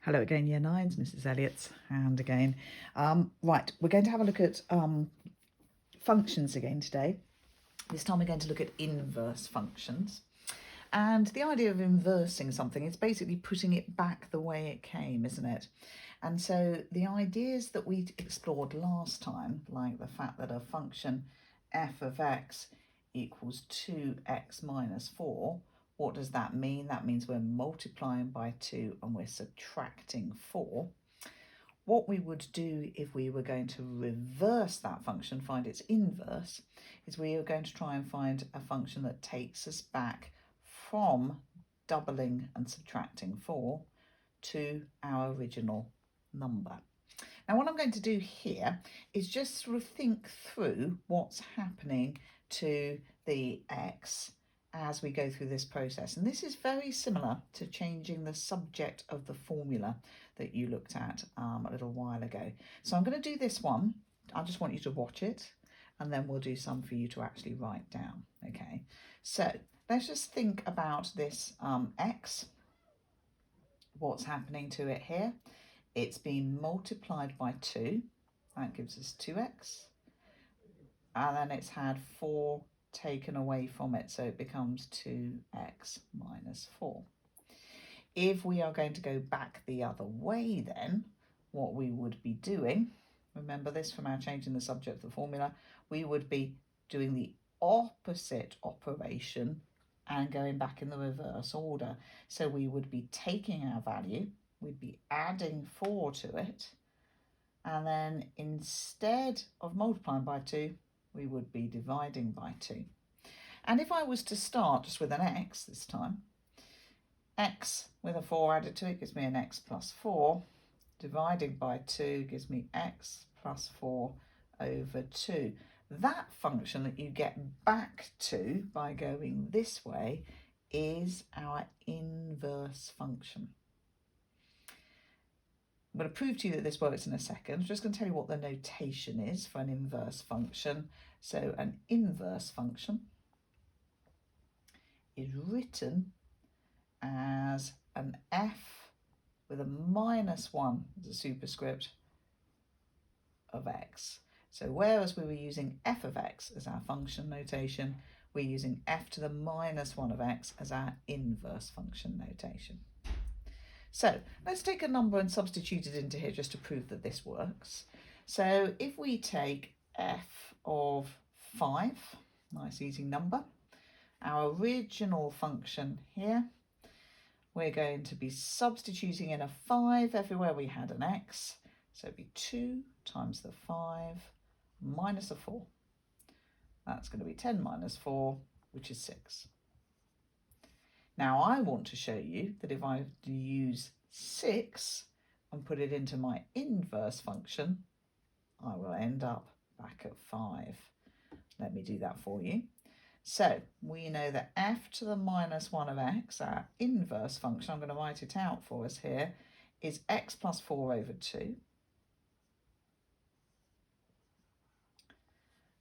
Hello again, Year 9s, Mrs. Elliott, and again. Right, we're going to have a look at functions again today. This time we're going to look at inverse functions. And the idea of inversing something is basically putting it back the way it came, isn't it? And so the ideas that we explored last time, like the fact that a function f of x equals 2x minus 4, what does that mean? That means we're multiplying by 2 and we're subtracting 4. What we would do if we were going to reverse that function, find its inverse, is we are going to try and find a function that takes us back from doubling and subtracting 4 to our original number. Now what I'm going to do here is just sort of think through what's happening to the x as we go through this process. And this is very similar to changing the subject of the formula that you looked at a little while ago. So I'm going to do this one. I just want you to watch it, and then we'll do some for you to actually write down. Okay, so let's just think about this x. What's happening to it here? It's been multiplied by 2. That gives us 2x. And then it's had 4 taken away from it, so it becomes 2x minus 4. If we are going to go back the other way, then what we would be doing, remember this from our changing the subject of the formula, we would be doing the opposite operation and going back in the reverse order. So we would be taking our value, we'd be adding 4 to it, and then instead of multiplying by 2, we would be dividing by 2. And if I was to start just with an x this time, x with a 4 added to it gives me an x plus 4. Dividing by 2 gives me x plus 4 over 2. That function that you get back to by going this way is our inverse function. I'm going to prove to you that this works in a second. I'm just going to tell you what the notation is for an inverse function. So an inverse function is written as an f with a minus 1 as a superscript of x. So whereas we were using f of x as our function notation, we're using f to the minus 1 of x as our inverse function notation. So let's take a number and substitute it into here just to prove that this works. So if we take f of 5, nice easy number, our original function here, we're going to be substituting in a 5 everywhere we had an x. So it'd be 2 times the 5 minus a 4. That's going to be 10 minus 4, which is 6. Now I want to show you that if I use 6 and put it into my inverse function, I will end up back at 5. Let me do that for you. So we know that f to the minus 1 of x, our inverse function, I'm going to write it out for us here, is x plus 4 over 2.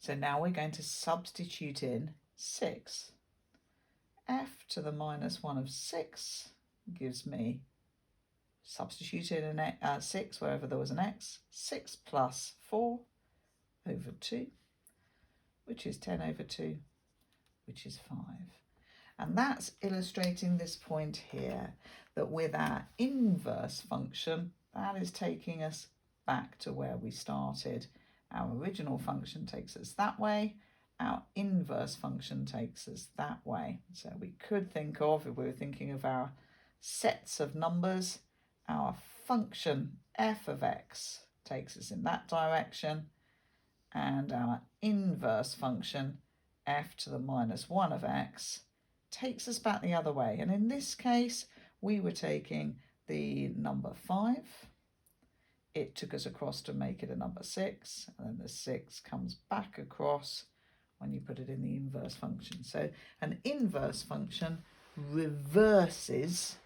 So now we're going to substitute in 6. F to the minus 1 of 6 gives me, substitute in an 6 wherever there was an x, 6 plus 4 over 2, which is 10 over 2, which is 5. And that's illustrating this point here, that with our inverse function, that is taking us back to where we started. Our original function takes us that way, our inverse function takes us that way. So we could think of, if we were thinking of our sets of numbers, our function f of x takes us in that direction, and our inverse function f to the minus 1 of x takes us back the other way. And in this case, we were taking the number 5. It took us across to make it a number 6, and then the 6 comes back across when you put it in the inverse function. So an inverse function reverses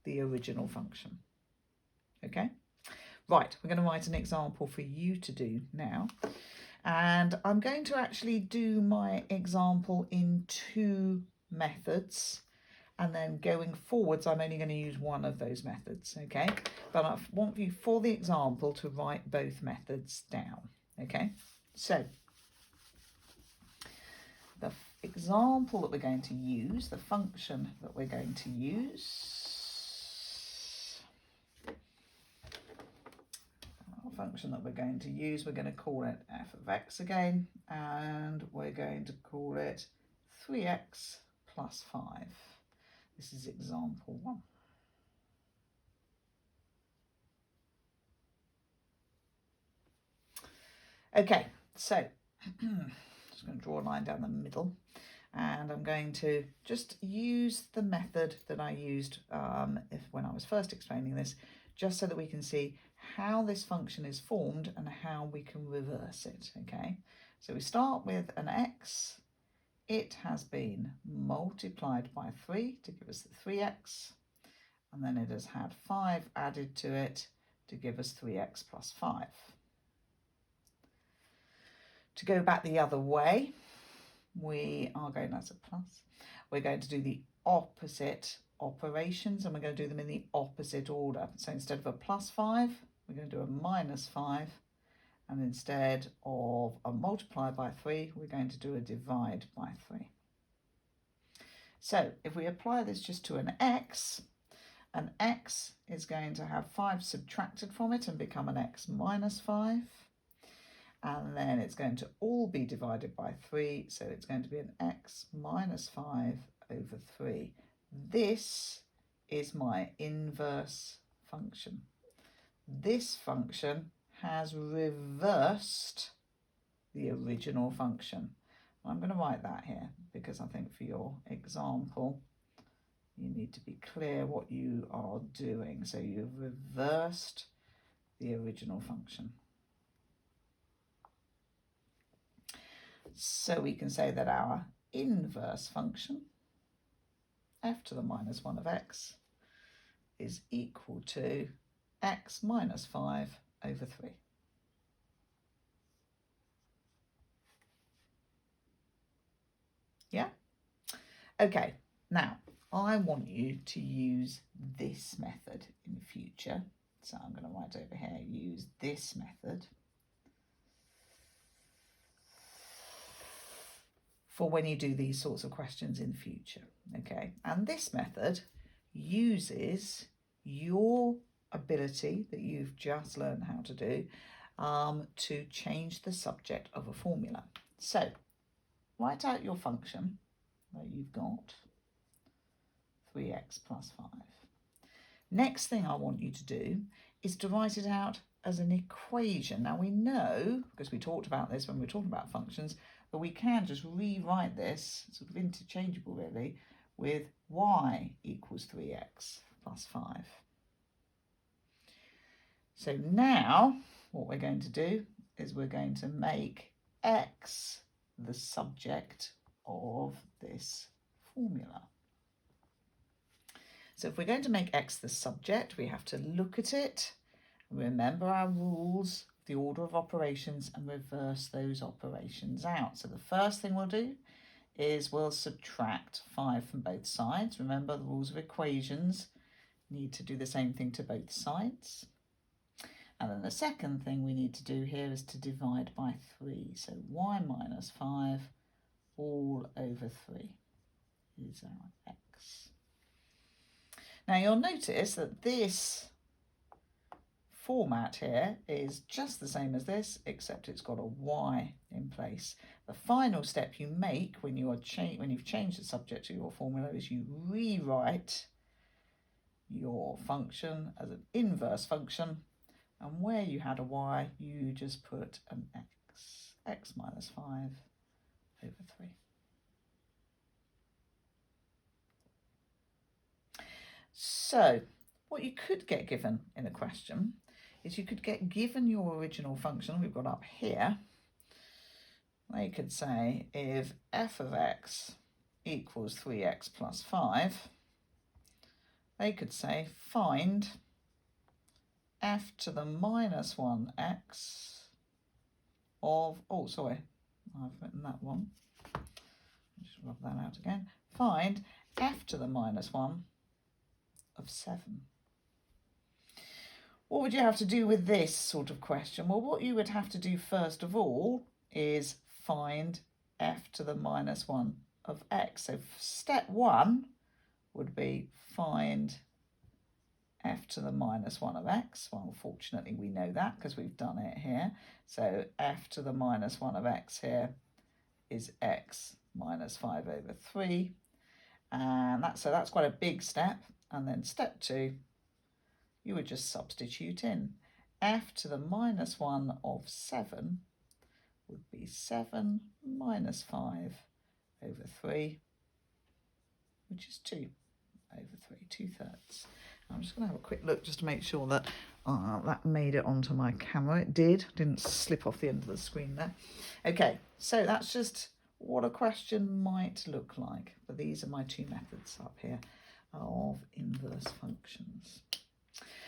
the original function. Okay? Right, we're going to write an example for you to do now. And I'm going to actually do my example in 2 methods. and then going forwards I'm only going to use one of those methods, okay? But I want you, for the example, to write both methods down, okay? So the example that we're going to use, the function that we're going to use, we're going to call it f of x again, and we're going to call it 3x plus 5. This is example 1. Okay, so just going to draw a line down the middle, and I'm going to just use the method that I used when I was first explaining this, just so that we can see how this function is formed and how we can reverse it, okay? So we start with an x. It has been multiplied by 3 to give us the 3x, and then it has had 5 added to it to give us 3x plus 5. To go back the other way, we are going, that's a plus, we're going to do the opposite operations, and we're going to do them in the opposite order. So instead of a plus 5, we're going to do a minus 5, and instead of a multiply by 3, we're going to do a divide by 3. So if we apply this just to an x is going to have 5 subtracted from it and become an x minus 5. And then it's going to all be divided by 3, so it's going to be an x minus 5 over 3. This is my inverse function. This function has reversed the original function. I'm going to write that here because I think for your example you need to be clear what you are doing. So you've reversed the original function. So we can say that our inverse function, f to the minus 1 of x, is equal to x minus 5 over 3. Yeah? Okay, now I want you to use this method in the future. So I'm going to write over here, use this method for when you do these sorts of questions in the future, okay? And this method uses your ability that you've just learned how to do to change the subject of a formula. So write out your function that you've got, 3x plus 5. Next thing I want you to do is to write it out as an equation. Now we know, because we talked about this when we were talking about functions, that we can just rewrite this, sort of interchangeable really, with y equals 3x plus 5. So now what we're going to do is we're going to make x the subject of this formula. So if we're going to make x the subject, we have to look at it, remember our rules, the order of operations, and reverse those operations out. So the first thing we'll do is we'll subtract 5 from both sides. Remember, the rules of equations need to do the same thing to both sides. And then the second thing we need to do here is to divide by 3. So y minus 5 all over 3 is our x. Now you'll notice that this format here is just the same as this, except it's got a y in place. The final step you make when you've changed the subject to your formula is you rewrite your function as an inverse function, and where you had a y, you just put an x minus 5 over 3. So what you could get given in a question is you could get given your original function we've got up here. They could say if f of x equals 3x plus 5, they could say find f to the minus 1x of, oh sorry, I've written that one. Just rub that out again. Find f to the minus 1 of 7. What would you have to do with this sort of question? Well, what you would have to do first of all is find f to the minus 1 of x. So step 1 would be find f to the minus 1 of x. Well, fortunately we know that because we've done it here. So f to the minus 1 of x here is x minus 5 over 3. And that's quite a big step. And then step 2, you would just substitute in. F to the minus 1 of 7 would be 7 minus 5 over 3, which is 2 over 3, 2/3. I'm just going to have a quick look just to make sure that that made it onto my camera. It didn't slip off the end of the screen there. Okay, so that's just what a question might look like. But these are my two methods up here of inverse functions.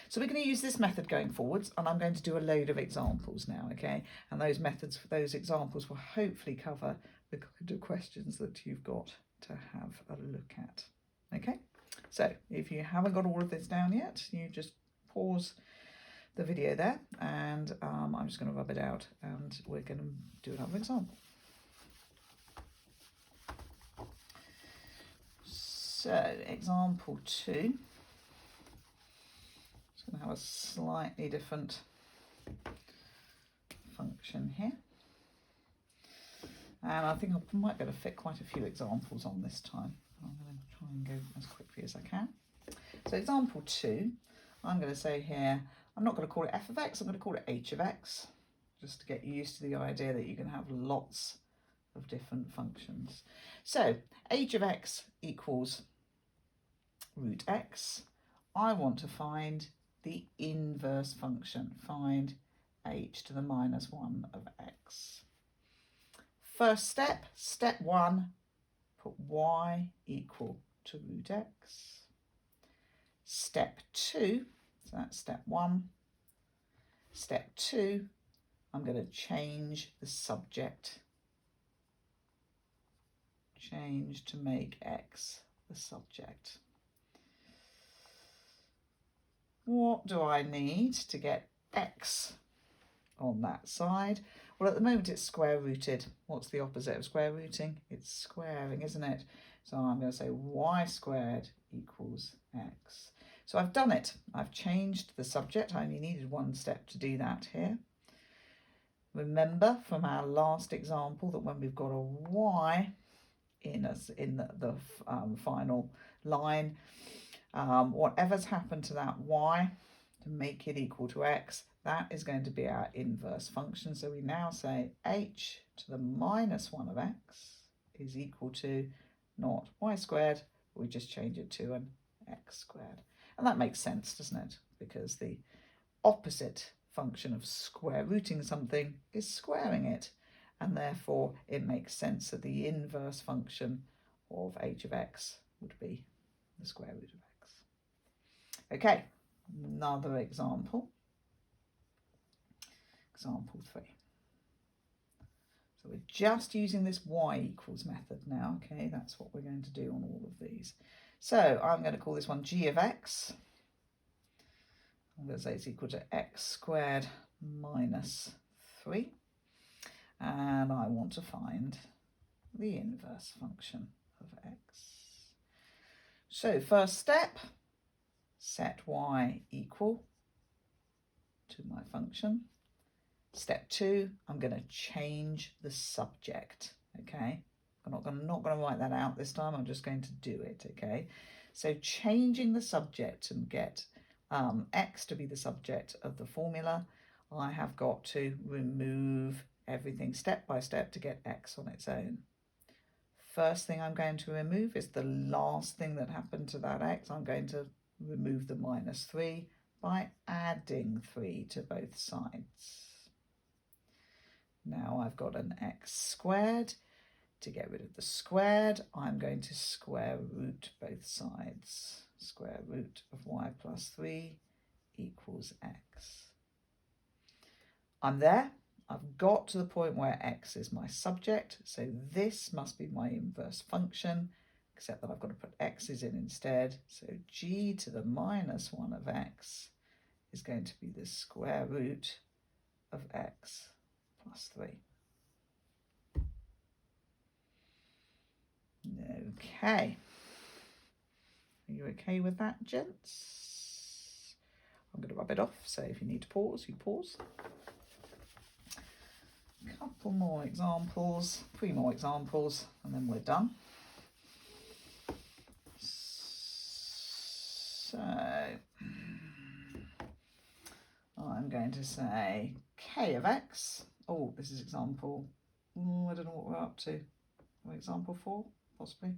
So we're going to use this method going forwards, and I'm going to do a load of examples now, okay? And those methods for those examples will hopefully cover the kind of questions that you've got to have a look at, okay? So if you haven't got all of this down yet, you just pause the video there, and I'm just going to rub it out, and we're going to do another example. So example 2. Going to have a slightly different function here, and I think I might be able to fit quite a few examples on this time. I'm going to try and go as quickly as I can. So example 2, I'm going to say here, I'm not going to call it f of x, I'm going to call it h of x, just to get used to the idea that you can have lots of different functions. So h of x equals root x. I want to find the inverse function. Find h to the minus 1 of x. First step, step 1, put y equal to root x. Step 2, so that's step 1. Step 2, I'm going to change the subject. Change to make x the subject. What do I need to get x on that side? Well, at the moment it's square rooted. What's the opposite of square rooting? It's squaring, isn't it? So I'm going to say y squared equals x. So I've done it. I've changed the subject. I only needed one step to do that here. Remember from our last example that when we've got a y in the final line, whatever's happened to that y to make it equal to x, that is going to be our inverse function. So we now say h to the minus 1 of x is equal to not y squared, we just change it to an x squared. And that makes sense, doesn't it? Because the opposite function of square rooting something is squaring it, and therefore it makes sense that the inverse function of h of x would be the square root of x. Okay, another example. Example 3. So we're just using this y equals method now, okay? That's what we're going to do on all of these. So I'm going to call this one g of x. I'm going to say it's equal to x squared minus 3. And I want to find the inverse function of x. So first step, set y equal to my function. Step 2, I'm going to change the subject, okay? I'm not going to write that out this time, I'm just going to do it, okay? So changing the subject to get x to be the subject of the formula, I have got to remove everything step by step to get x on its own. First thing I'm going to remove is the last thing that happened to that x. I'm going to remove the minus 3 by adding 3 to both sides. Now I've got an x squared. To get rid of the squared, I'm going to square root both sides. Square root of y plus 3 equals x. I'm there. I've got to the point where x is my subject, so this must be my inverse function. except that I've got to put x's in instead. So g to the minus 1 of x is going to be the square root of x plus 3. Okay. Are you okay with that, gents? I'm going to rub it off, so if you need to pause, you pause. A couple more examples, 3 more examples, and then we're done. So I'm going to say k of x. Oh, this is example, I don't know what we're up to. Example 4, possibly.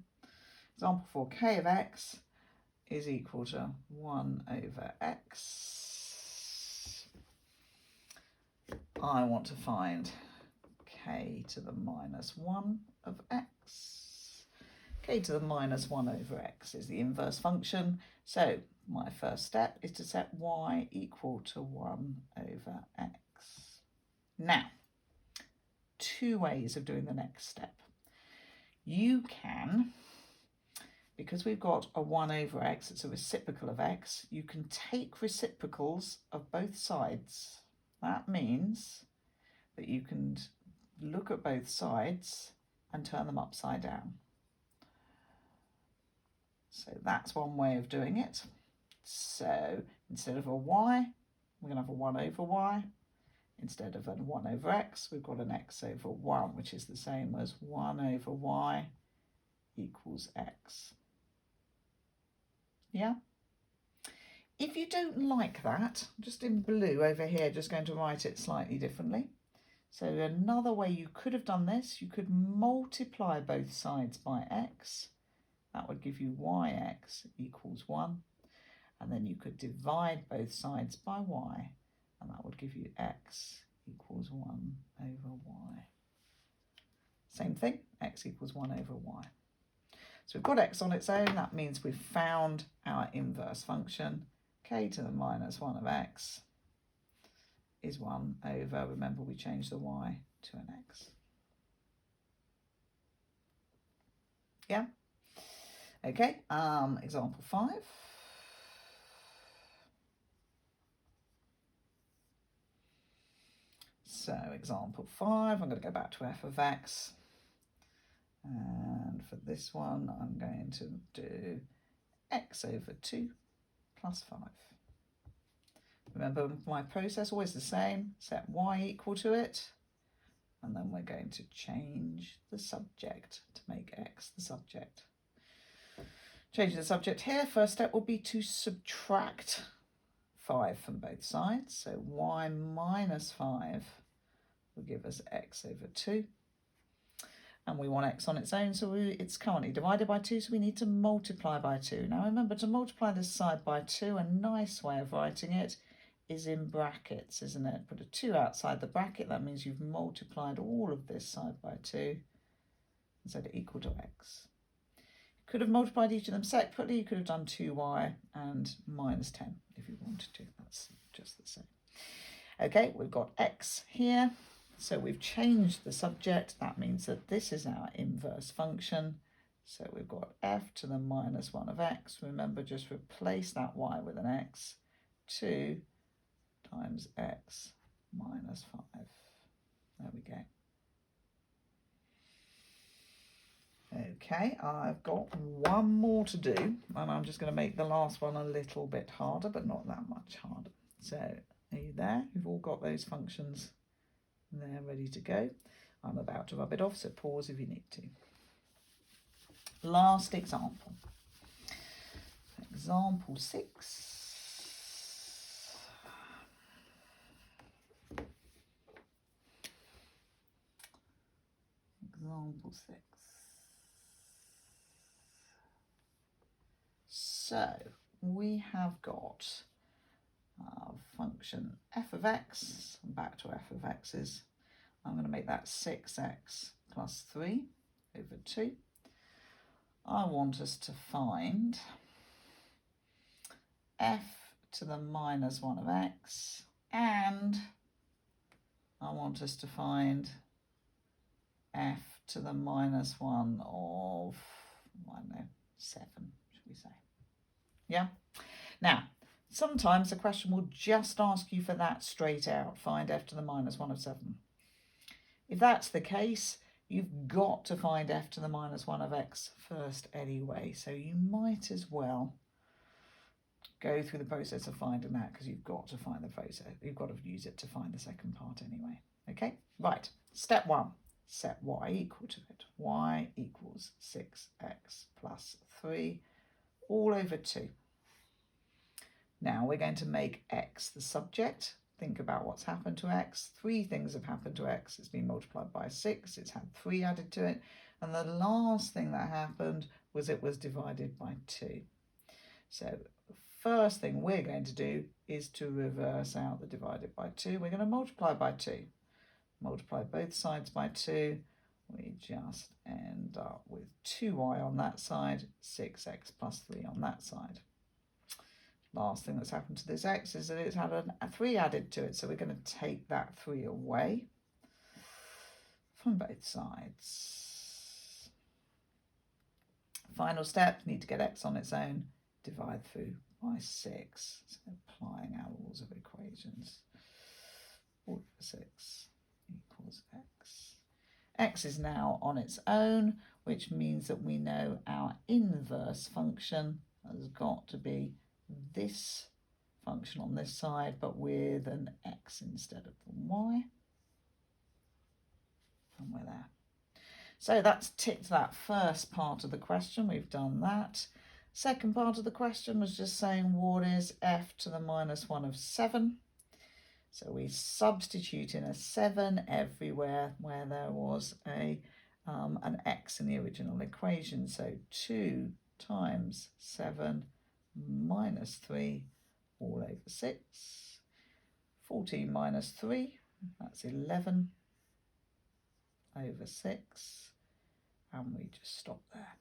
Example 4, k of x is equal to 1 over x. I want to find k to the minus 1 of x. K to the minus 1 over x is the inverse function. So my first step is to set y equal to 1 over x. Now, 2 ways of doing the next step. You can, because we've got a 1 over x, it's a reciprocal of x, you can take reciprocals of both sides. That means that you can look at both sides and turn them upside down. So that's one way of doing it. So instead of a y, we're going to have a 1 over y. Instead of a 1 over x, we've got an x over 1, which is the same as 1 over y equals x. Yeah? If you don't like that, just in blue over here, just going to write it slightly differently. So another way you could have done this, you could multiply both sides by x. That would give you yx equals 1. And then you could divide both sides by y, and that would give you x equals 1 over y. Same thing, x equals 1 over y. So we've got x on its own. That means we've found our inverse function. K to the minus 1 of x is 1 over, remember we changed the y to an x. Yeah? Okay, example 5. So example 5, I'm going to go back to f of x. And for this one, I'm going to do x over 2 plus 5. Remember, my process always the same. Set y equal to it. And then we're going to change the subject to make x the subject. Changing the subject here, first step will be to subtract 5 from both sides. So y minus 5 will give us x over 2. And we want x on its own, so it's currently divided by 2, so we need to multiply by 2. Now remember, to multiply this side by 2, a nice way of writing it is in brackets, isn't it? Put a 2 outside the bracket, that means you've multiplied all of this side by 2 and set it equal to x. You could have multiplied each of them separately, you could have done 2y and minus 10 if you wanted to, that's just the same. Okay, we've got x here. So we've changed the subject. That means that this is our inverse function. So we've got f to the minus 1 of x. Remember, just replace that y with an x. 2 times x minus 5. There we go. Okay, I've got one more to do, and I'm just going to make the last one a little bit harder, but not that much harder. So are you there? You've all got those functions there ready to go. I'm about to rub it off, so pause if you need to. Last example. Example 6. Example 6. So we have got our function f of x, back to f of x's. I'm going to make that 6x plus 3 over 2. I want us to find f to the minus 1 of x, and I want us to find f to the minus 1 of, I don't know, 7, should we say? Yeah. Now, sometimes the question will just ask you for that straight out. Find f to the minus 1 of 7. If that's the case, you've got to find f to the minus 1 of x first anyway. So you might as well go through the process of finding that, because you've got to find the process. You've got to use it to find the second part anyway. Okay, right. Step 1. Set y equal to it. Y equals 6x plus 3 all over 2. Now we're going to make x the subject. Think about what's happened to x. 3 things have happened to x. It's been multiplied by 6. It's had 3 added to it. And the last thing that happened was it was divided by 2. So the first thing we're going to do is to reverse out the divided by 2. We're going to multiply by 2. Multiply both sides by 2. We just end up with 2y on that side, 6x plus 3 on that side. Last thing that's happened to this x is that it's had a 3 added to it, so we're going to take that 3 away from both sides. Final step, need to get x on its own, divide through by 6. So applying our rules of equations. 4 over 6 equals x. X is now on its own, which means that we know our inverse function has got to be this function on this side, but with an x instead of the y. And we're there. So that's ticked that first part of the question. We've done that. Second part of the question was just saying, what is f to the minus 1 of 7? So we substitute in a 7 everywhere where there was an x in the original equation. So 2 times 7 minus 3 all over 6. 14 minus 3, that's 11 over 6. And we just stop there.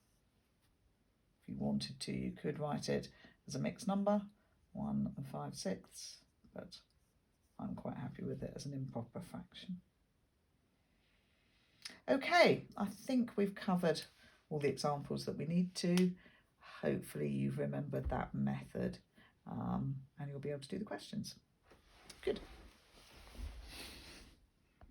If you wanted to, you could write it as a mixed number, 1 5/6, but I'm quite happy with it as an improper fraction. Okay, I think we've covered all the examples that we need to. Hopefully you've remembered that method and you'll be able to do the questions. Good.